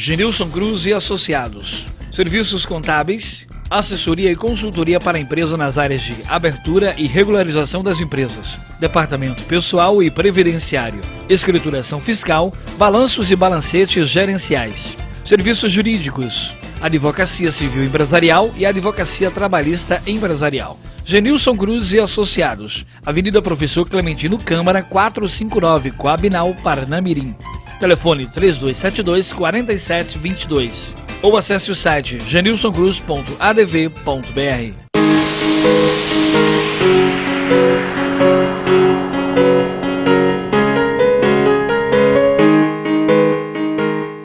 Genilson Cruz e Associados. Serviços contábeis, assessoria e consultoria para a empresa nas áreas de abertura e regularização das empresas, departamento pessoal e previdenciário, escrituração fiscal, balanços e balancetes gerenciais. Serviços jurídicos, advocacia civil empresarial e advocacia trabalhista empresarial. Genilson Cruz e Associados, Avenida Professor Clementino Câmara, 459, Coabinal, Parnamirim. Telefone 3272-4722 ou acesse o site genilsoncruz.adv.br.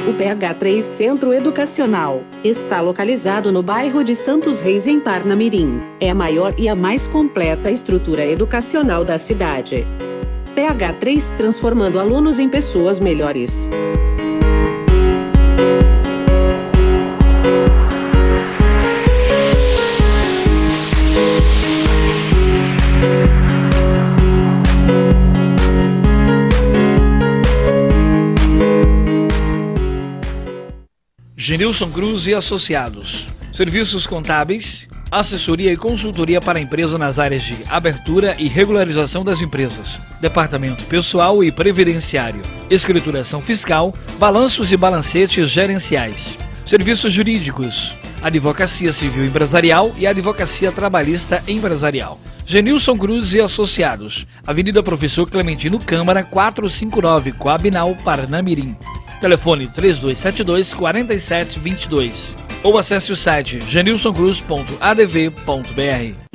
O PH3 Centro Educacional está localizado no bairro de Santos Reis, em Parnamirim. É a maior e a mais completa estrutura educacional da cidade. PH3, transformando alunos em pessoas melhores. Genilson Cruz e Associados. Serviços contábeis, assessoria e consultoria para a empresa nas áreas de abertura e regularização das empresas, departamento pessoal e previdenciário, escrituração fiscal, balanços e balancetes gerenciais. Serviços jurídicos, advocacia civil empresarial e advocacia trabalhista empresarial. Genilson Cruz e Associados, Avenida Professor Clementino Câmara, 459, Coabinal, Parnamirim. Telefone 3272-4722 ou acesse o site genilsoncruz.adv.br.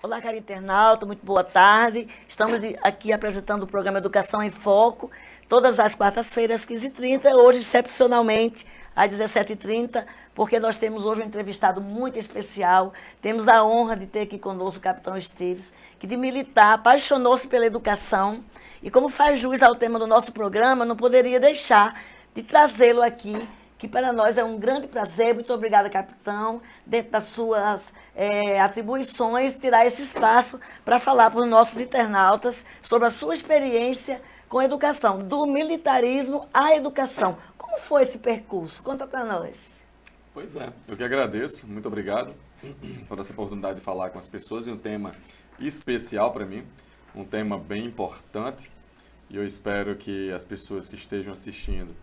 Olá, caro internauta, muito boa tarde. Estamos aqui apresentando o programa Educação em Foco, todas as quartas-feiras, às 15h30, hoje, excepcionalmente, às 17h30, porque nós temos hoje um entrevistado muito especial. Temos a honra de ter aqui conosco o capitão Esteves, que de militar apaixonou-se pela educação e, como faz jus ao tema do nosso programa, não poderia deixar de trazê-lo aqui, que para nós é um grande prazer. Muito obrigada, capitão, dentro das suas atribuições, tirar esse espaço para falar para os nossos internautas sobre a sua experiência com a educação, do militarismo à educação. Como foi esse percurso? Conta para nós. Pois é, eu que agradeço, muito obrigado por essa oportunidade de falar com as pessoas e um tema especial para mim, um tema bem importante, e eu espero que as pessoas que estejam assistindo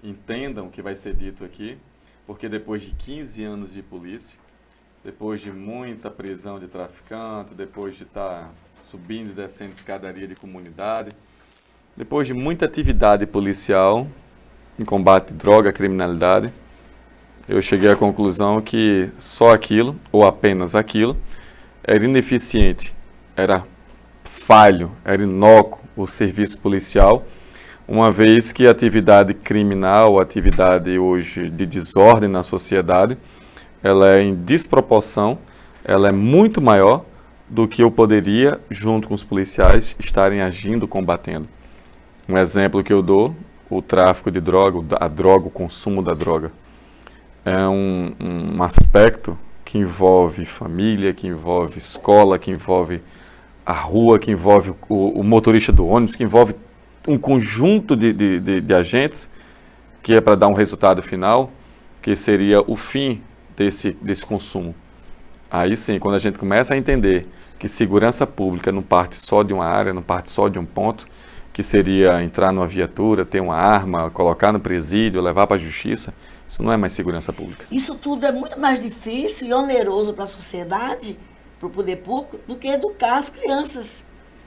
entendam o que vai ser dito aqui, porque depois de 15 anos de polícia, depois de muita prisão de traficante, depois de estar subindo e descendo escadaria de comunidade, depois de muita atividade policial em combate à droga, à criminalidade, eu cheguei à conclusão que só aquilo, ou apenas aquilo, era ineficiente, era falho, era inócuo o serviço policial, uma vez que a atividade criminal, a atividade hoje de desordem na sociedade, ela é em desproporção, ela é muito maior do que eu poderia, junto com os policiais, estarem agindo, combatendo. Um exemplo que eu dou, o tráfico de droga, a droga, o consumo da droga. É um aspecto que envolve família, que envolve escola, que envolve a rua, que envolve o motorista do ônibus, que envolve um conjunto de agentes, que é para dar um resultado final, que seria o fim desse consumo. Aí sim, quando a gente começa a entender que segurança pública não parte só de uma área, não parte só de um ponto, que seria entrar numa viatura, ter uma arma, colocar no presídio, levar para a justiça, isso não é mais segurança pública. Isso tudo é muito mais difícil e oneroso para a sociedade, para o poder público, do que educar as crianças.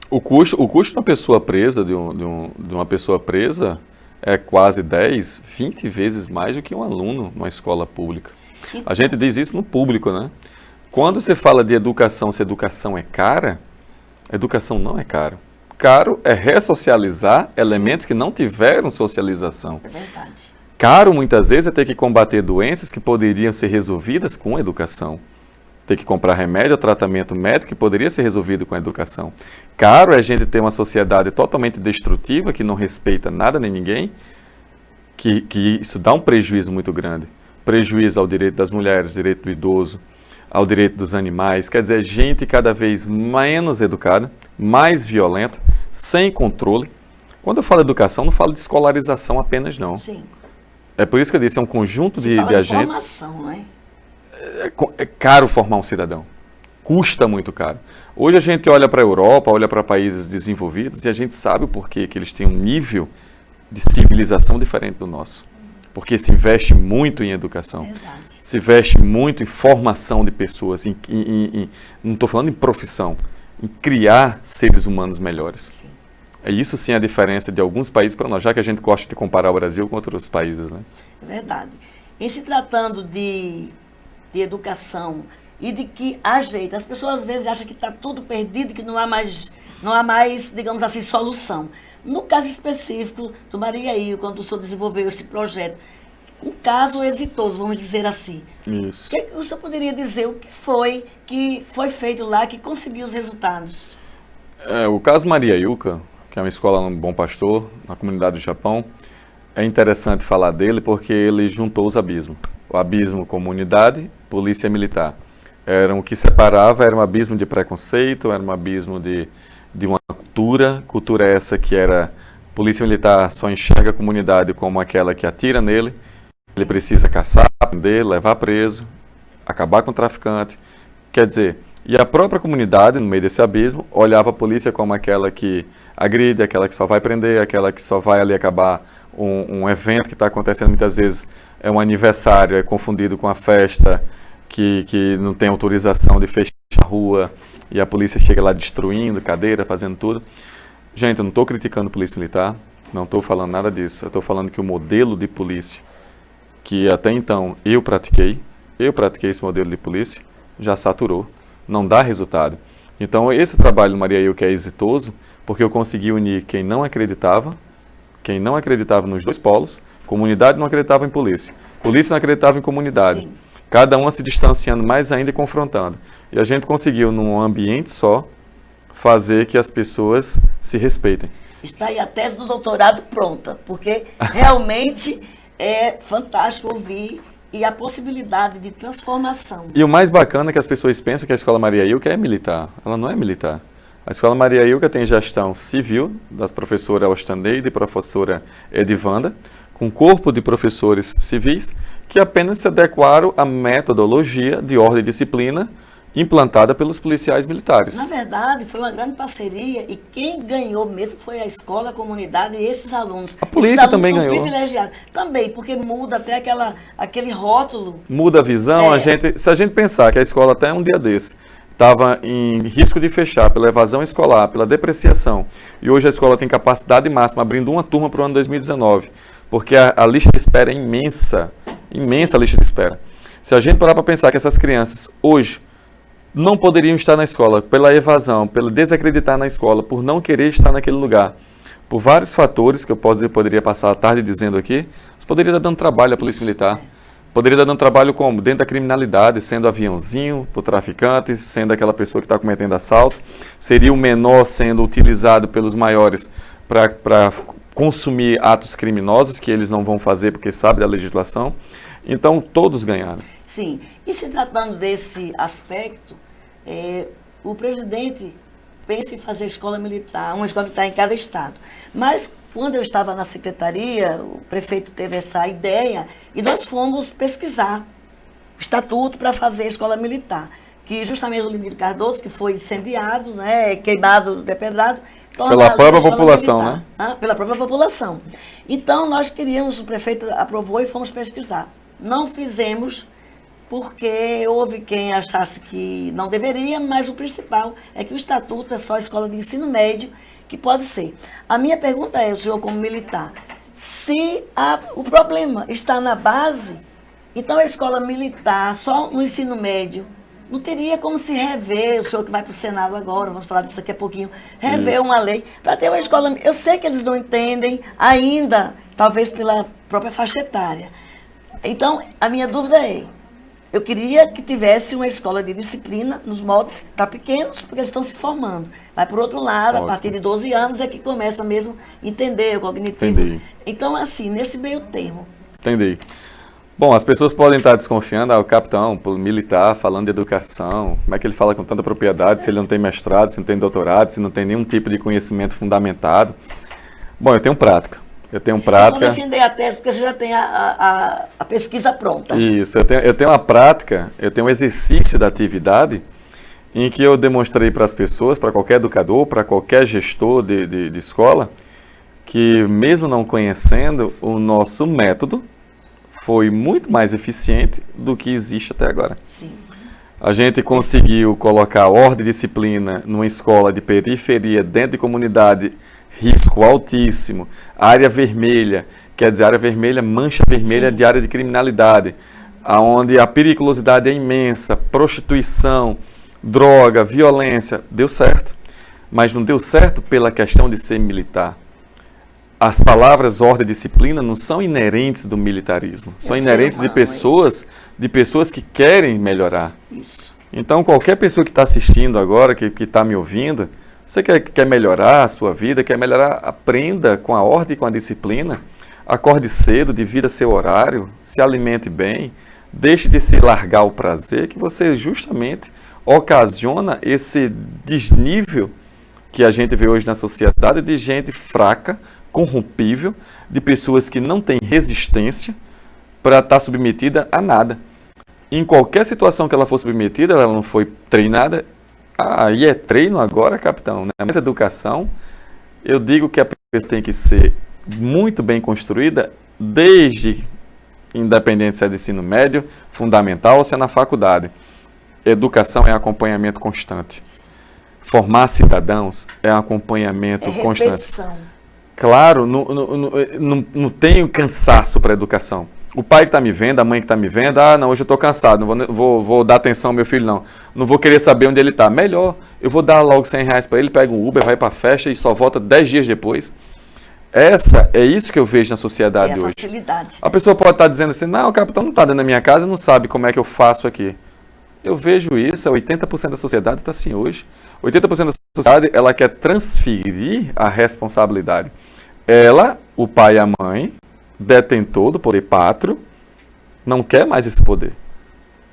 O custo de uma pessoa presa, de uma pessoa presa, é quase 10, 20 vezes mais do que um aluno numa escola pública. A gente diz isso no público, né? Quando você fala de educação, se educação é cara, educação não é caro. Caro é ressocializar elementos que não tiveram socialização. É verdade. Caro, muitas vezes, é ter que combater doenças que poderiam ser resolvidas com a educação. Ter que comprar remédio, tratamento médico que poderia ser resolvido com a educação. Caro é a gente ter uma sociedade totalmente destrutiva, que não respeita nada nem ninguém, que isso dá um prejuízo muito grande. Prejuízo ao direito das mulheres, direito do idoso, ao direito dos animais. Quer dizer, gente cada vez menos educada, mais violenta, sem controle. Quando eu falo educação, não falo de escolarização apenas, não. Sim. É por isso que eu disse, é um conjunto de agentes. Formação, né? É caro formar um cidadão. Custa muito caro. Hoje a gente olha para a Europa, olha para países desenvolvidos e a gente sabe o porquê que eles têm um nível de civilização diferente do nosso. Porque se investe muito em educação. Verdade. Se investe muito em formação de pessoas. Não estou falando em profissão. Em criar seres humanos melhores. Sim. É isso sim a diferença de alguns países para nós, já que a gente gosta de comparar o Brasil com outros países, né? É verdade. Em se tratando de educação e de que há jeito, as pessoas às vezes acham que está tudo perdido, que não há mais, digamos assim, solução. No caso específico do Mariaí, quando o senhor desenvolveu esse projeto, um caso exitoso, vamos dizer assim. Isso. O que o senhor poderia dizer, o que foi feito lá, que conseguiu os resultados? O caso Mariaiuca, que é uma escola no Bom Pastor, na comunidade do Japão, é interessante falar dele porque ele juntou os abismos. O abismo comunidade, polícia militar. O que separava era um abismo de preconceito, era um abismo de uma cultura essa que era polícia militar só enxerga a comunidade como aquela que atira nele, ele precisa caçar, prender, levar preso, acabar com o traficante. Quer dizer, e a própria comunidade, no meio desse abismo, olhava a polícia como aquela que agride, aquela que só vai prender, aquela que só vai ali acabar um evento que está acontecendo muitas vezes, é um aniversário, é confundido com a festa, que não tem autorização de fechar a rua, e a polícia chega lá destruindo cadeira, fazendo tudo. Gente, eu não estou criticando a polícia militar, não estou falando nada disso, eu estou falando que o modelo de polícia, que até então eu pratiquei esse modelo de polícia, já saturou, não dá resultado. Então esse trabalho do Mariaí que é exitoso, porque eu consegui unir quem não acreditava nos dois polos, comunidade não acreditava em polícia não acreditava em comunidade. Sim. Cada uma se distanciando mais ainda e confrontando. E a gente conseguiu, num ambiente só, fazer que as pessoas se respeitem. Está aí a tese do doutorado pronta, porque realmente é fantástico ouvir e a possibilidade de transformação. E o mais bacana é que as pessoas pensam que a Escola Mariaíuca é militar. Ela não é militar. A Escola Mariaíuca tem gestão civil, das professoras Ostandeide e professora Edivanda, com um corpo de professores civis que apenas se adequaram à metodologia de ordem e disciplina implantada pelos policiais militares. Na verdade, foi uma grande parceria e quem ganhou mesmo foi a escola, a comunidade e esses alunos. A polícia também ganhou. Privilegiados. Também, porque muda até aquele rótulo. Muda a visão. Se a gente pensar que a escola até um dia desse estava em risco de fechar pela evasão escolar, pela depreciação, e hoje a escola tem capacidade máxima, abrindo uma turma para o ano 2019, porque a lista de espera é imensa a lista de espera. Se a gente parar para pensar que essas crianças hoje não poderiam estar na escola pela evasão, pelo desacreditar na escola, por não querer estar naquele lugar, por vários fatores que eu poderia passar a tarde dizendo aqui, você poderia estar dando trabalho à polícia militar. Poderia estar dando trabalho como? Dentro da criminalidade, sendo aviãozinho para o traficante, sendo aquela pessoa que está cometendo assalto. Seria o menor sendo utilizado pelos maiores para consumir atos criminosos que eles não vão fazer porque sabem da legislação. Então, todos ganharam. Sim. E se tratando desse aspecto, o presidente pensa em fazer escola militar, uma escola militar em cada estado. Mas, quando eu estava na secretaria, o prefeito teve essa ideia e nós fomos pesquisar o estatuto para fazer a escola militar. Que justamente o Limírio Cardoso, que foi incendiado, né, queimado, depedrado. Pela própria população, né? Pela própria população. Então, nós queríamos, o prefeito aprovou e fomos pesquisar. Não fizemos porque houve quem achasse que não deveria, mas o principal é que o estatuto é só a escola de ensino médio que pode ser. A minha pergunta é, o senhor como militar, se o problema está na base, então a escola militar só no ensino médio, não teria como se rever, o senhor que vai para o Senado agora, vamos falar disso daqui a pouquinho, rever uma lei para ter uma escola. Eu sei que eles não entendem ainda, talvez pela própria faixa etária. Então, a minha dúvida é, Eu queria que tivesse uma escola de disciplina nos moldes para pequenos, porque eles estão se formando. Mas, por outro lado, Ótimo. a partir de 12 anos é que começa mesmo a entender o cognitivo. Entendi. Então, assim, nesse meio termo. Entendi. Bom, as pessoas podem estar desconfiando, o capitão militar falando de educação, como é que ele fala com tanta propriedade, se ele não tem mestrado, se não tem doutorado, se não tem nenhum tipo de conhecimento fundamentado. Bom, eu tenho prática. Eu Só defender a tese, porque você já tem a pesquisa pronta. Isso, eu tenho uma prática, eu tenho um exercício da atividade em que eu demonstrei para as pessoas, para qualquer educador, para qualquer gestor de escola, que mesmo não conhecendo, o nosso método foi muito mais eficiente do que existe até agora. Sim. A gente conseguiu colocar ordem e disciplina numa escola de periferia, dentro de comunidade, risco altíssimo, área vermelha, quer dizer, área vermelha, mancha vermelha Sim. de área de criminalidade, onde a periculosidade é imensa, prostituição, droga, violência, deu certo. Mas não deu certo pela questão de ser militar. As palavras ordem e disciplina não são inerentes do militarismo, são inerentes de pessoas que querem melhorar. Isso. Então, qualquer pessoa que está assistindo agora, que está me ouvindo, você quer melhorar a sua vida, quer melhorar, aprenda com a ordem e com a disciplina, acorde cedo, divida seu horário, se alimente bem, deixe de se largar o prazer, que você justamente ocasiona esse desnível que a gente vê hoje na sociedade de gente fraca, corrompível, de pessoas que não têm resistência para estar submetida a nada. Em qualquer situação que ela for submetida, ela não foi treinada. Aí é treino agora, capitão, né? Mas educação, eu digo que a pessoa tem que ser muito bem construída desde, independente se é de ensino médio, fundamental ou se é na faculdade. Educação é acompanhamento constante. Formar cidadãos é acompanhamento constante. Claro, não tenho cansaço para a educação. O pai que está me vendo, a mãe que está me vendo, não, hoje eu estou cansado, não vou dar atenção ao meu filho, não. Não vou querer saber onde ele está. Melhor, eu vou dar logo R$100 para ele, pega um Uber, vai para a festa e só volta 10 dias depois. É isso que eu vejo na sociedade hoje. Facilidade. A pessoa pode estar dizendo assim, não, o capitão não está dentro da minha casa, não sabe como é que eu faço aqui. Eu vejo isso, 80% da sociedade está assim hoje. 80% da sociedade, ela quer transferir a responsabilidade. Ela, o pai e a mãe, detentor do poder pátrio, não quer mais esse poder.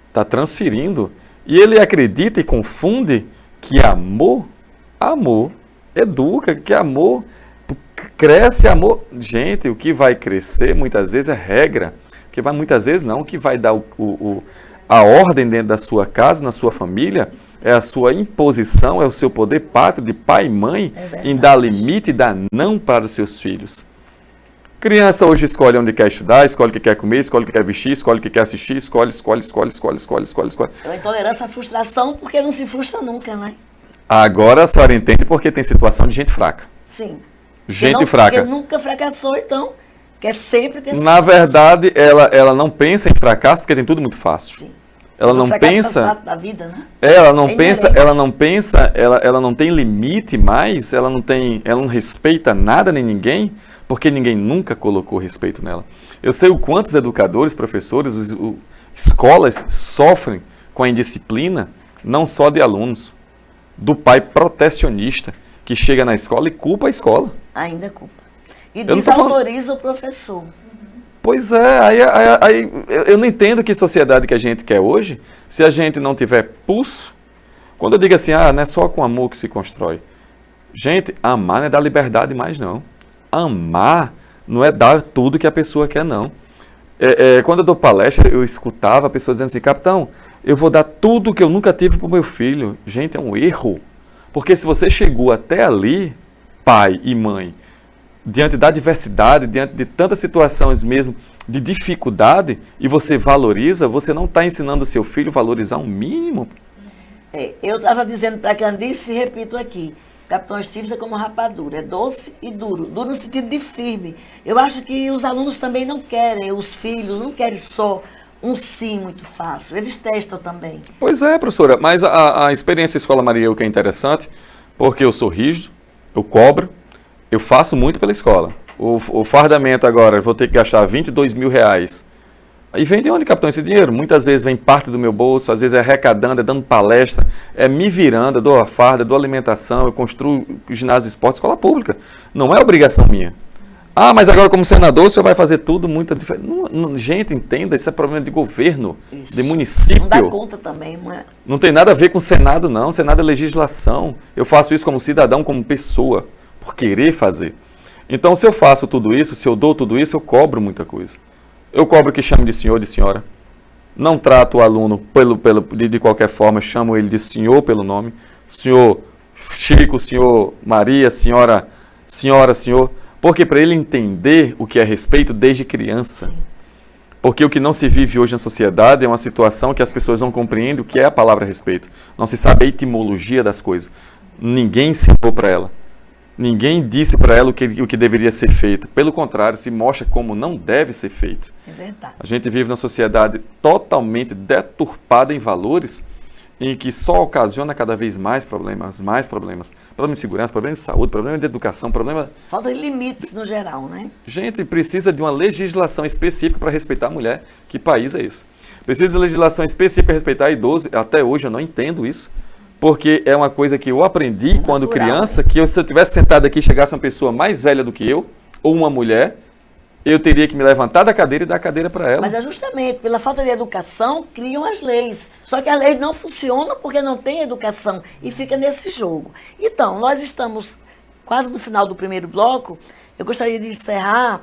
Está transferindo. E ele acredita e confunde que amor educa, que amor cresce, amor. Gente, o que vai crescer muitas vezes é regra. O que vai dar a ordem dentro da sua casa, na sua família, é a sua imposição, é o seu poder pátrio de pai e mãe em dar limite e dar não para os seus filhos. Criança hoje escolhe onde quer estudar, escolhe o que quer comer, escolhe o que quer vestir, escolhe o que quer assistir, escolhe. É uma intolerância à frustração, porque não se frustra nunca, né? Agora a senhora entende porque tem situação de gente fraca. Sim. Gente fraca. Porque nunca fracassou, então quer sempre ter sucesso. Na verdade, ela não pensa em fracasso porque tem tudo muito fácil. Sim. Ela não pensa da vida, né? Ela não tem limite mais, ela não respeita nada nem ninguém, porque ninguém nunca colocou respeito nela. Eu sei o quantos educadores, professores, escolas sofrem com a indisciplina, não só de alunos, do pai protecionista, que chega na escola e culpa a escola. Ainda culpa. E desautoriza o professor. Pois é, aí eu não entendo que sociedade que a gente quer hoje, se a gente não tiver pulso. Quando eu digo assim, não é só com amor que se constrói. Gente, amar não é dar liberdade mais, não. Amar não é dar tudo que a pessoa quer, não. Quando eu dou palestra, eu escutava a pessoa dizendo assim, capitão, eu vou dar tudo que eu nunca tive para o meu filho. Gente, é um erro. Porque se você chegou até ali, pai e mãe, diante da adversidade, diante de tantas situações mesmo de dificuldade, e você valoriza, você não está ensinando o seu filho a valorizar um mínimo. Eu estava dizendo para a Candice e repito aqui, Capitão Esteves é como rapadura, é doce e duro, duro no sentido de firme. Eu acho que os alunos também não querem, os filhos não querem só um sim muito fácil, eles testam também. Pois é, professora, mas a experiência Escola Maria, o que é interessante, porque eu sou rígido, eu cobro, eu faço muito pela escola. O fardamento agora, eu vou ter que gastar R$22 mil E vem de onde, capitão, esse dinheiro? Muitas vezes vem parte do meu bolso, às vezes é arrecadando, é dando palestra, é me virando, eu dou a farda, eu dou alimentação, eu construo ginásio de esporte, escola pública. Não é obrigação minha. Ah, mas agora como senador o senhor vai fazer tudo muito diferente. Gente, entenda, isso é problema de governo, Isso. de município. Não dá conta também, não é? Não tem nada a ver com o Senado, não. O Senado é legislação. Eu faço isso como cidadão, como pessoa, por querer fazer. Então, se eu faço tudo isso, se eu dou tudo isso, eu cobro muita coisa. Eu cobro que chame de senhor, de senhora. Não trato o aluno de qualquer forma, chamo ele de senhor pelo nome. Senhor Chico, senhor Maria, senhora, senhor. Porque para ele entender o que é respeito desde criança. Porque o que não se vive hoje na sociedade é uma situação que as pessoas não compreendem o que é a palavra respeito. Não se sabe a etimologia das coisas. Ninguém ensinou para ela. Ninguém disse para ela o que deveria ser feito. Pelo contrário, se mostra como não deve ser feito. É verdade. A gente vive numa sociedade totalmente deturpada em valores, em que só ocasiona cada vez mais problemas. Problema de segurança, problema de saúde, problema de educação, problema... Falta de limites no geral, né? Gente, precisa de uma legislação específica para respeitar a mulher. Que país é esse? Precisa de legislação específica para respeitar idoso. Até hoje eu não entendo isso. Porque é uma coisa que eu aprendi quando criança, que se eu tivesse sentado aqui e chegasse uma pessoa mais velha do que eu, ou uma mulher, eu teria que me levantar da cadeira e dar a cadeira para ela. Mas é justamente pela falta de educação, criam as leis. Só que as leis não funcionam porque não tem educação e fica nesse jogo. Então, nós estamos quase no final do primeiro bloco. Eu gostaria de encerrar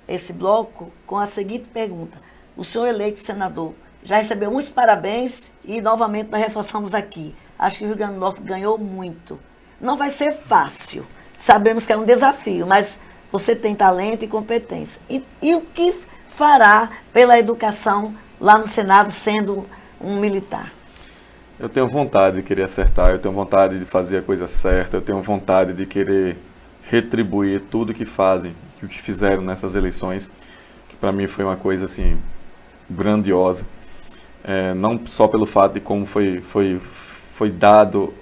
esse bloco com a seguinte pergunta. O senhor eleito senador já recebeu muitos parabéns e novamente nós reforçamos aqui. Acho que o Rio Grande do Norte ganhou muito. Não vai ser fácil. Sabemos que é um desafio, mas você tem talento e competência. E o que fará pela educação lá no Senado, sendo um militar? Eu tenho vontade de querer acertar, eu tenho vontade de fazer a coisa certa, eu tenho vontade de querer retribuir tudo que fazem, o que fizeram nessas eleições, que para mim foi uma coisa assim grandiosa. Não só pelo fato de como foi dado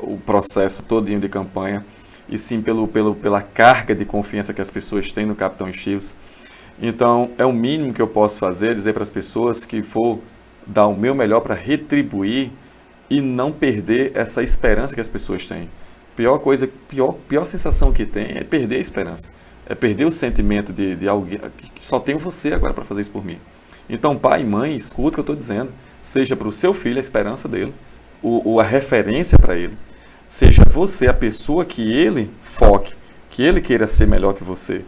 o processo todinho de campanha, e sim pela carga de confiança que as pessoas têm no capitão Chievos. Então, é o mínimo que eu posso fazer, dizer para as pessoas que vou dar o meu melhor para retribuir e não perder essa esperança que as pessoas têm. Pior sensação que tem é perder a esperança. É perder o sentimento de alguém que só tenho você agora para fazer isso por mim. Então, pai e mãe, escuta o que eu estou dizendo. Seja para o seu filho a esperança dele, a referência para ele. Seja você a pessoa que ele foque, que ele queira ser melhor que você.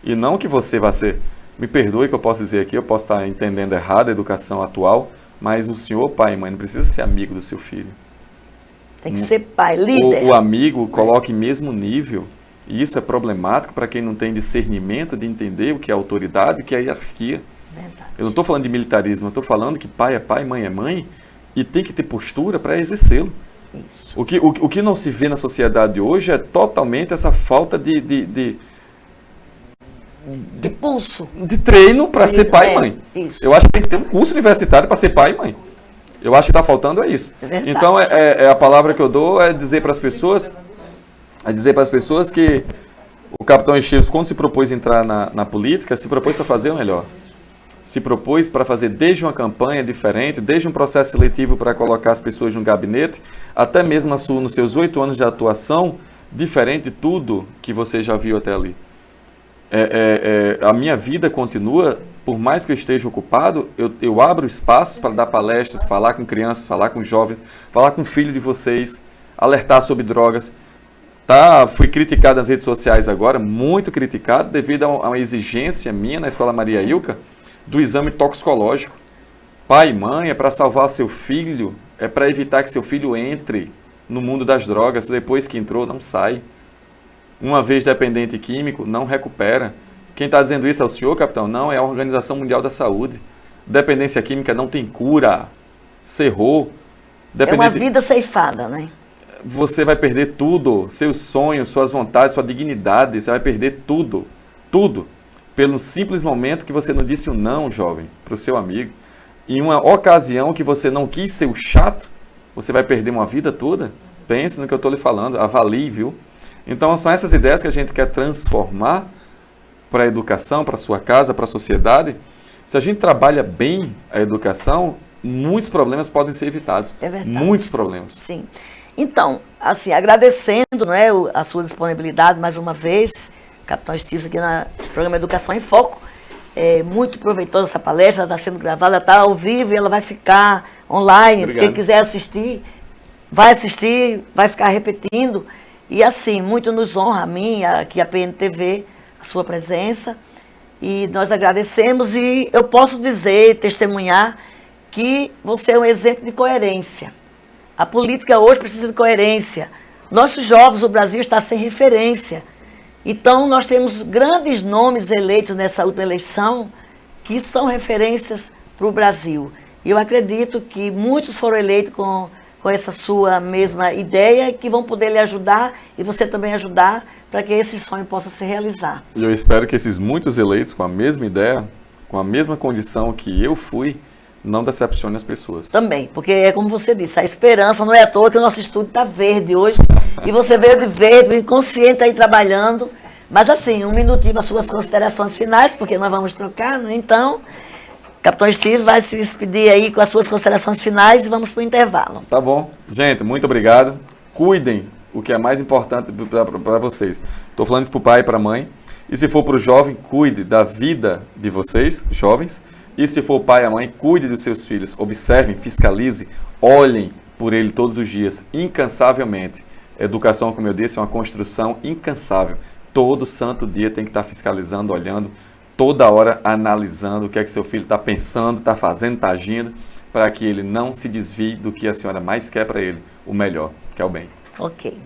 E não que você vá ser... Me perdoe que eu posso dizer aqui, eu posso estar entendendo errado a educação atual, mas o senhor, pai e mãe, não precisa ser amigo do seu filho. Tem que ser pai, líder. O amigo coloca em mesmo nível. E isso é problemático para quem não tem discernimento de entender o que é autoridade e o que é hierarquia. Verdade. Eu não estou falando de militarismo, eu estou falando que pai é pai, mãe é mãe, e tem que ter postura para exercê-lo. Isso. O que não se vê na sociedade hoje é totalmente essa falta de pulso. De treino para ser pai e mãe. Isso. Eu acho que tem que ter um curso universitário para ser pai e mãe. Eu acho que está faltando isso. Verdade. Então, a palavra que eu dou é dizer para as pessoas, que o capitão Chievos, quando se propôs entrar na política, se propôs para fazer o melhor. Se propôs para fazer desde uma campanha diferente, desde um processo seletivo para colocar as pessoas no gabinete, até mesmo nos seus 8 anos de atuação, diferente de tudo que você já viu até ali. A minha vida continua, por mais que eu esteja ocupado, eu abro espaços para dar palestras, falar com crianças, falar com jovens, falar com o filho de vocês, alertar sobre drogas. Fui criticado nas redes sociais agora, muito criticado, devido a uma exigência minha na Escola Maria Ilka, do exame toxicológico. Pai e mãe é para salvar seu filho, é para evitar que seu filho entre no mundo das drogas, depois que entrou, não sai. Uma vez dependente químico, não recupera. Quem está dizendo isso é o senhor, capitão? Não, é a Organização Mundial da Saúde. Dependência química não tem cura. Você errou. É uma vida ceifada, né? Você vai perder tudo, seus sonhos, suas vontades, sua dignidade, você vai perder tudo, tudo. Pelo simples momento que você não disse um não, jovem, para o seu amigo. Em uma ocasião que você não quis ser o chato, você vai perder uma vida toda? Pense no que eu estou lhe falando, avalie, viu? Então são essas ideias que a gente quer transformar para a educação, para a sua casa, para a sociedade. Se a gente trabalha bem a educação, muitos problemas podem ser evitados. É verdade. Muitos problemas. Sim. Então, assim, agradecendo, né, a sua disponibilidade mais uma vez, Capitão Esteves, aqui no programa Educação em Foco. É muito proveitosa essa palestra, ela está sendo gravada, está ao vivo e ela vai ficar online. Obrigado. Quem quiser assistir, vai ficar repetindo. E assim, muito nos honra a mim, aqui a PNTV, a sua presença. E nós agradecemos e eu posso dizer, testemunhar, que você é um exemplo de coerência. A política hoje precisa de coerência. Nossos jovens, o Brasil está sem referência. Então, nós temos grandes nomes eleitos nessa última eleição que são referências para o Brasil. E eu acredito que muitos foram eleitos com essa sua mesma ideia, que vão poder lhe ajudar e você também ajudar para que esse sonho possa se realizar. E eu espero que esses muitos eleitos com a mesma ideia, com a mesma condição que eu fui, não decepcione as pessoas. Também, porque é como você disse, a esperança não é à toa que o nosso estúdio está verde hoje. E você veio de verde, inconsciente aí trabalhando. Mas assim, um minutinho para suas considerações finais, porque nós vamos trocar, né? Então, Capitão Esteves vai se despedir aí com as suas considerações finais e vamos para o intervalo. Tá bom. Gente, muito obrigado. Cuidem o que é mais importante para vocês. Estou falando isso para o pai e para a mãe. E se for para o jovem, cuide da vida de vocês, jovens. E se for o pai e a mãe, cuide dos seus filhos. Observem, fiscalize, olhem por ele todos os dias, incansavelmente. Educação, como eu disse, é uma construção incansável. Todo santo dia tem que estar fiscalizando, olhando, toda hora analisando o que é que seu filho está pensando, está fazendo, está agindo, para que ele não se desvie do que a senhora mais quer para ele, o melhor, que é o bem. Ok.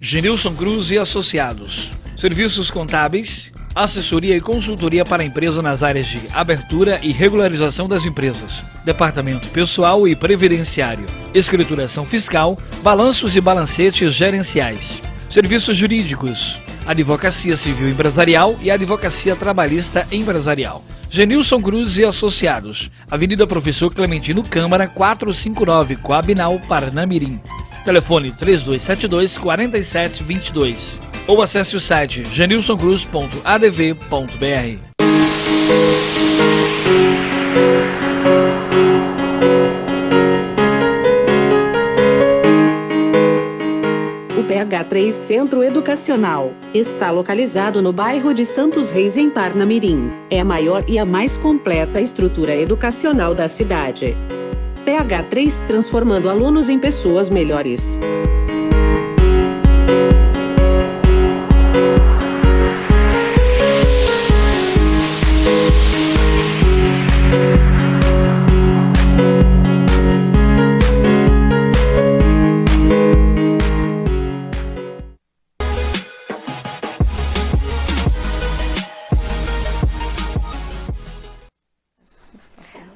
Genilson Cruz e Associados. Serviços contábeis, assessoria e consultoria para a empresa nas áreas de abertura e regularização das empresas, departamento pessoal e previdenciário, escrituração fiscal, balanços e balancetes gerenciais, serviços jurídicos, advocacia civil empresarial e advocacia trabalhista empresarial. Genilson Cruz e Associados, Avenida Professor Clementino Câmara, 459, Coabinal, Parnamirim. Telefone 3272-4722 ou acesse o site genilsoncruz.adv.br. O PH3 Centro Educacional está localizado no bairro de Santos Reis, em Parnamirim. É a maior e a mais completa estrutura educacional da cidade. PH3, transformando alunos em pessoas melhores.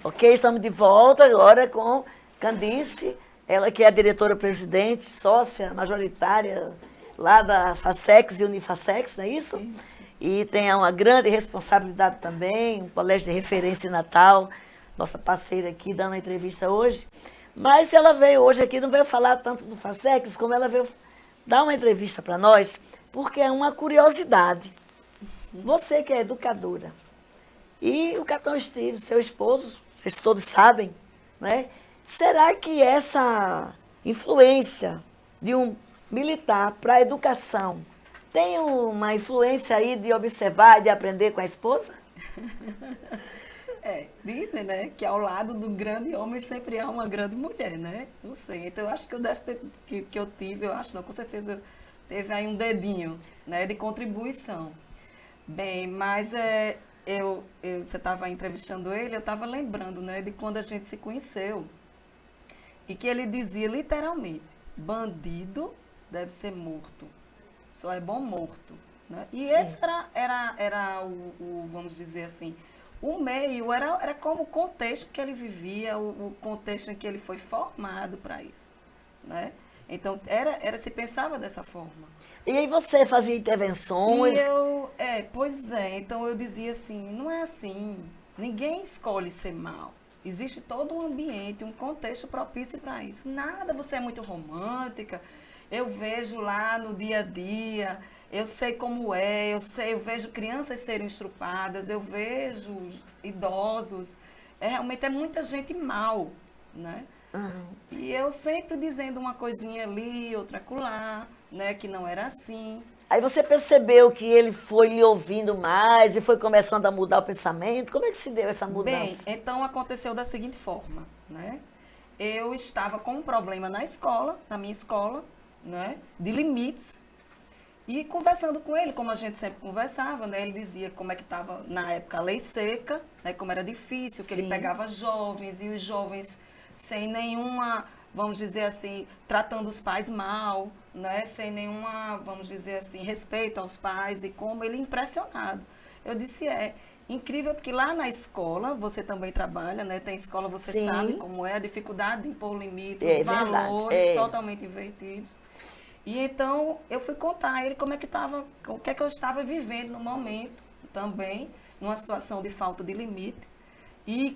Ok, estamos de volta agora com Candice, ela que é a diretora-presidente, sócia majoritária lá da Facex e Unifacex, não é isso? Isso. E tem uma grande responsabilidade também, um colégio de referência em Natal, nossa parceira aqui dando a entrevista hoje. Mas ela veio hoje aqui, não veio falar tanto do Facex, como ela veio dar uma entrevista para nós, porque é uma curiosidade. Você que é educadora, e o Capitão Esteves, seu esposo, vocês todos sabem, né? Será que essa influência de um militar para a educação tem uma influência aí de observar, de aprender com a esposa? Dizem, né, que ao lado do grande homem sempre há uma grande mulher, né? Não sei, então eu acho que eu deve ter, que eu tive, eu acho não, com certeza teve aí um dedinho, né, de contribuição. Bem, mas você estava entrevistando ele, eu estava lembrando, né, de quando a gente se conheceu e que ele dizia literalmente, bandido deve ser morto, só é bom morto, né? E sim, esse era o, vamos dizer assim, o meio, era como o contexto que ele vivia, o contexto em que ele foi formado para isso, né? Então, se pensava dessa forma. E aí você fazia intervenções? Pois é, então eu dizia assim, não é assim, ninguém escolhe ser mal. Existe todo um ambiente, um contexto propício para isso. Nada, você é muito romântica, eu vejo lá no dia a dia, eu sei como é, eu vejo crianças serem estrupadas, eu vejo idosos, realmente é muita gente mal, né? Uhum. E eu sempre dizendo uma coisinha ali, outra acolá, né, que não era assim. Aí você percebeu que ele foi lhe ouvindo mais e foi começando a mudar o pensamento? Como é que se deu essa mudança? Bem, então aconteceu da seguinte forma, né? Eu estava com um problema na escola, na minha escola, né, de limites, e conversando com ele, como a gente sempre conversava, né, ele dizia como é que estava na época a lei seca, né, como era difícil, que ele pegava jovens e os jovens sem nenhuma, vamos dizer assim, tratando os pais mal, né, sem nenhuma, vamos dizer assim, respeito aos pais, e como ele impressionado. Eu disse, incrível, porque lá na escola, você também trabalha, né? Tem escola, você Sim. sabe como é, a dificuldade de impor limites, É os valores verdade, totalmente invertidos. E então, eu fui contar a ele como é que estava, o que é que eu estava vivendo no momento também, numa situação de falta de limite, e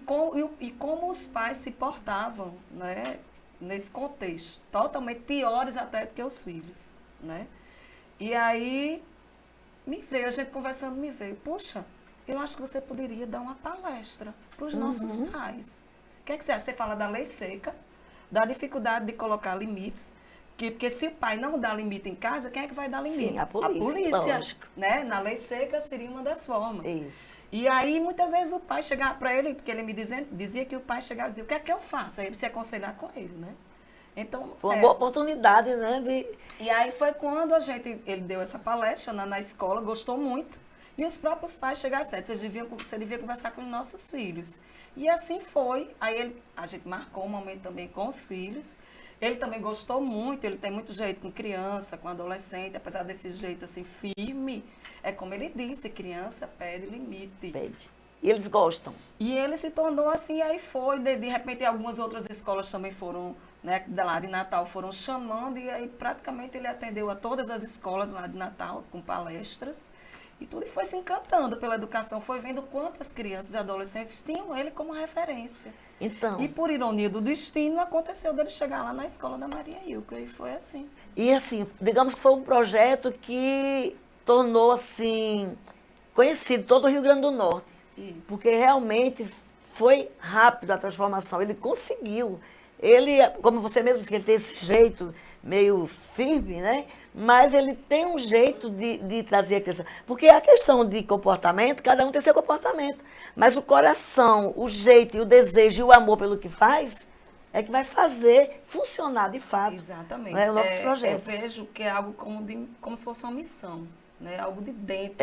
como os pais se portavam, né? Nesse contexto, totalmente piores até do que os filhos, né? E aí, a gente conversando me veio, puxa, eu acho que você poderia dar uma palestra para os nossos pais. O que é que você acha? Você fala da lei seca, da dificuldade de colocar limites, porque se o pai não dá limite em casa, quem é que vai dar limite? Sim, a polícia, lógico. Né? Na lei seca seria uma das formas. Isso. E aí, muitas vezes, o pai chegava para ele, porque ele me dizia que o pai chegava e dizia, o que é que eu faço? Aí ele se aconselhar com ele, né? Então, Foi uma boa oportunidade, né? E aí foi quando ele deu essa palestra na escola, gostou muito. E os próprios pais chegaram e disseram, você devia conversar com os nossos filhos. E assim foi. Aí a gente marcou um momento também com os filhos. Ele também gostou muito, ele tem muito jeito com criança, com adolescente, apesar desse jeito assim firme. É como ele disse, criança pede limite. Pede. E eles gostam. E ele se tornou assim, aí foi, de repente algumas outras escolas também foram, né, lá de Natal foram chamando, e aí praticamente ele atendeu a todas as escolas lá de Natal, com palestras, e tudo, e foi se encantando pela educação, foi vendo quantas crianças e adolescentes tinham ele como referência. Então. E por ironia do destino, aconteceu dele chegar lá na escola da Maria Ilka, e foi assim. E assim, digamos que foi um projeto que tornou assim, conhecido todo o Rio Grande do Norte. Isso. Porque realmente foi rápido a transformação, ele conseguiu. Ele, como você mesmo disse, ele tem esse jeito meio firme, né? Mas ele tem um jeito de trazer a criança. Porque a questão de comportamento, cada um tem seu comportamento. Mas o coração, o jeito, o desejo e o amor pelo que faz, é que vai fazer funcionar de fato. Exatamente. Né, o nosso projeto. Eu vejo que é algo como se fosse uma missão. Né, algo de dentro,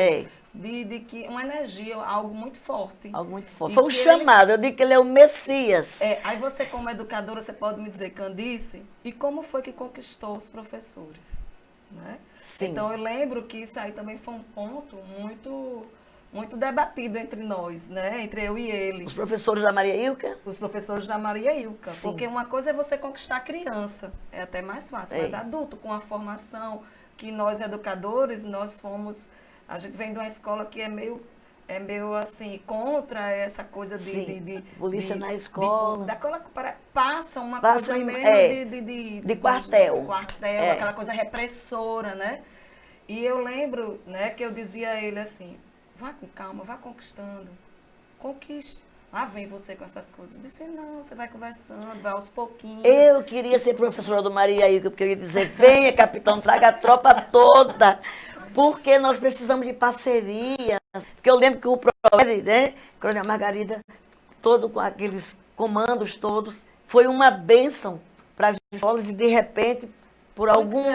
de que uma energia, algo muito forte. Algo muito forte. E foi um chamado, eu digo que ele é o Messias. Aí você, como educadora, você pode me dizer, Candice, e como foi que conquistou os professores? Né? Sim. Então, eu lembro que isso aí também foi um ponto muito debatido entre nós, né? Entre eu e ele. Os professores da Maria Ilka? Os professores da Maria Ilka. Sim. Porque uma coisa é você conquistar a criança, é até mais fácil, mas adulto, com a formação que nós educadores, a gente vem de uma escola que é meio assim, contra essa coisa de polícia na escola. Passa uma coisa meio de quartel. Aquela coisa repressora, né? E eu lembro, né, que eu dizia a ele assim, vá com calma, vá conquistando, conquiste. Lá vem você com essas coisas. Eu disse, não, você vai conversando, vai aos pouquinhos. Eu queria ser professora do Maria Ilka, porque eu ia dizer, venha, capitão, traga a tropa toda, porque nós precisamos de parceria. Porque eu lembro que o PROED, né, Coronel Margarida, todo com aqueles comandos todos, foi uma bênção para as escolas e, de repente, por algum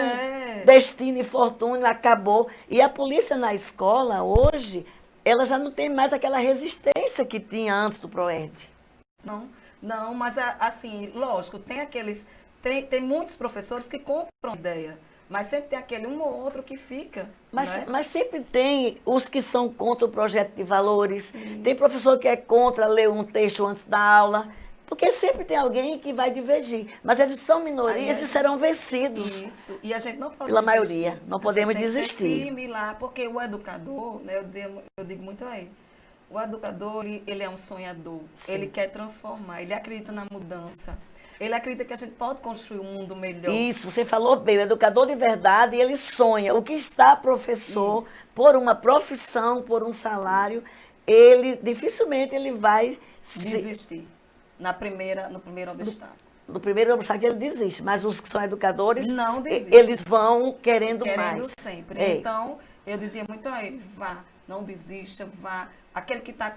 destino e infortúnio, acabou. E a polícia na escola, hoje, ela já não tem mais aquela resistência que tinha antes do PROED. Não, mas assim, lógico, tem muitos professores que compram a ideia, mas sempre tem aquele um ou outro que fica. Mas sempre tem os que são contra o projeto de valores, tem professor que é contra ler um texto antes da aula, porque sempre tem alguém que vai divergir. Mas eles são minorias e serão vencidos. Isso, e a gente não pode pela desistir. Maioria, não podemos desistir. Tem que ser firme lá, porque o educador, né, eu digo muito a ele, o educador, ele é um sonhador, ele quer transformar, ele acredita na mudança. Ele acredita que a gente pode construir um mundo melhor. Isso, você falou bem, o educador de verdade, ele sonha. O que está professor, Isso. por uma profissão, por um salário, ele dificilmente ele vai Desistir no primeiro obstáculo. No primeiro obstáculo ele desiste, mas os que são educadores, Não desistem. eles vão querendo mais. Sempre. É. Então, eu dizia muito a ele, vá, não desista, vá. Aquele que tá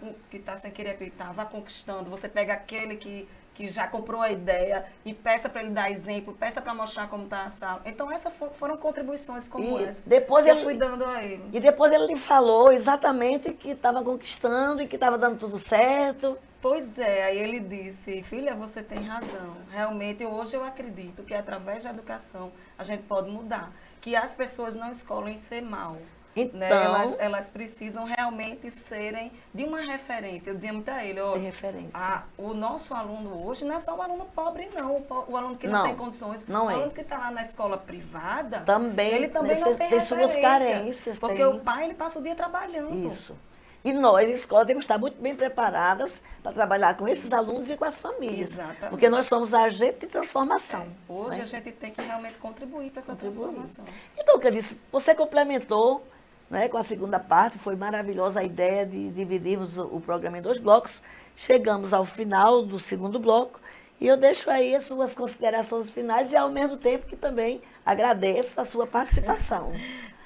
sem querer acreditar, vá conquistando. Você pega aquele que já comprou a ideia e peça para ele dar exemplo, peça para mostrar como está a sala. Então, essas foram contribuições como E essa depois que ele- eu fui dando a ele. E depois ele lhe falou exatamente que estava conquistando e que estava dando tudo certo. Pois é, aí ele disse, filha, você tem razão. Realmente, hoje eu acredito que através da educação a gente pode mudar. Que as pessoas não escolhem ser mal. Então- Né? Elas precisam realmente serem de uma referência. Eu dizia muito a ele, ó, De referência. o nosso aluno hoje não é só o aluno pobre, não. O aluno que não, Não, tem condições. não o é. aluno que está lá na escola privada, Também ele também não tem tem suas referência. carências, Porque tem. o pai, ele passa o dia trabalhando. Isso. E nós, escolas, temos que estar muito bem preparadas para trabalhar com esses alunos e com as famílias. Exatamente. Porque nós somos agente de transformação. Hoje né? a gente tem que realmente contribuir para essa transformação. Então, Canice, você complementou, né, com a segunda parte, foi maravilhosa a ideia de dividirmos o programa em 2 blocos. Chegamos ao final do segundo bloco e eu deixo aí as suas considerações finais e, ao mesmo tempo, que também agradeço a sua participação.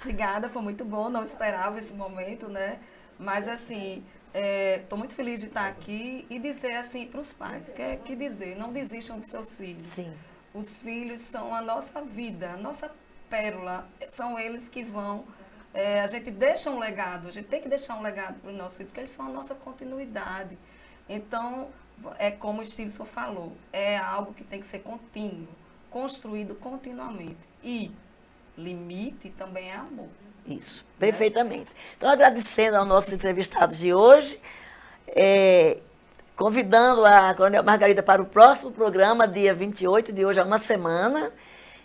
Obrigada, foi muito bom, não esperava esse momento, né? Mas, assim, estou muito feliz de estar aqui e dizer, assim, para os pais, o que dizer? Não desistam dos seus filhos. Sim. Os filhos são a nossa vida, a nossa pérola, são eles que vão... a gente deixa um legado, a gente tem que deixar um legado para os nossos filhos, porque eles são a nossa continuidade. Então, é como o Stevenson falou, é algo que tem que ser contínuo, construído continuamente. E limite também é amor. Isso, perfeitamente. Então, agradecendo aos nossos entrevistados de hoje, convidando a Coronel Margarida para o próximo programa, dia 28, de hoje a uma semana.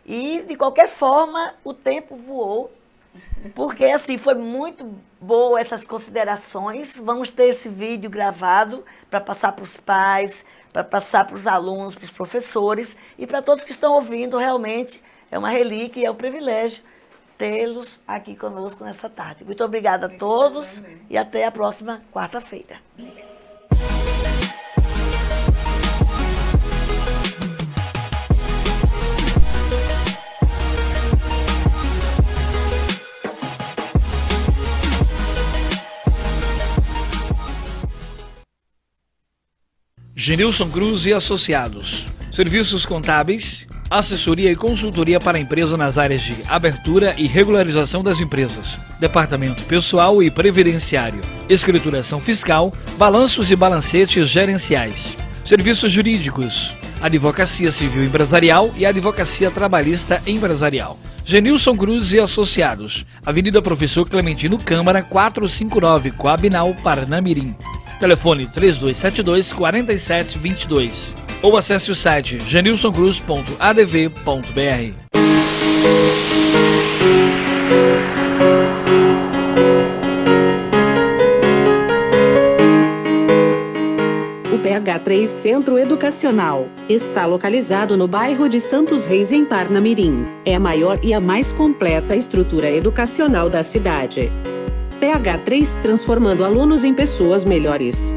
E, de qualquer forma, o tempo voou, porque, assim, foi muito boa essas considerações. Vamos ter esse vídeo gravado para passar para os pais, para passar para os alunos, para os professores e para todos que estão ouvindo. Realmente é uma relíquia e é um privilégio tê-los aqui conosco nessa tarde. Muito obrigada a todos e até a próxima quarta-feira. Genilson Cruz e Associados. Serviços contábeis, assessoria e consultoria para a empresa nas áreas de abertura e regularização das empresas, departamento pessoal e previdenciário, escrituração fiscal, balanços e balancetes gerenciais, serviços jurídicos, advocacia civil empresarial e advocacia trabalhista empresarial. Genilson Cruz e Associados, Avenida Professor Clementino Câmara, 459, Coabinal, Parnamirim. Telefone 3272-4722 ou acesse o site genilsoncruz.adv.br. O PH3 Centro Educacional está localizado no bairro de Santos Reis, em Parnamirim. É a maior e a mais completa estrutura educacional da cidade. PH3 transformando alunos em pessoas melhores.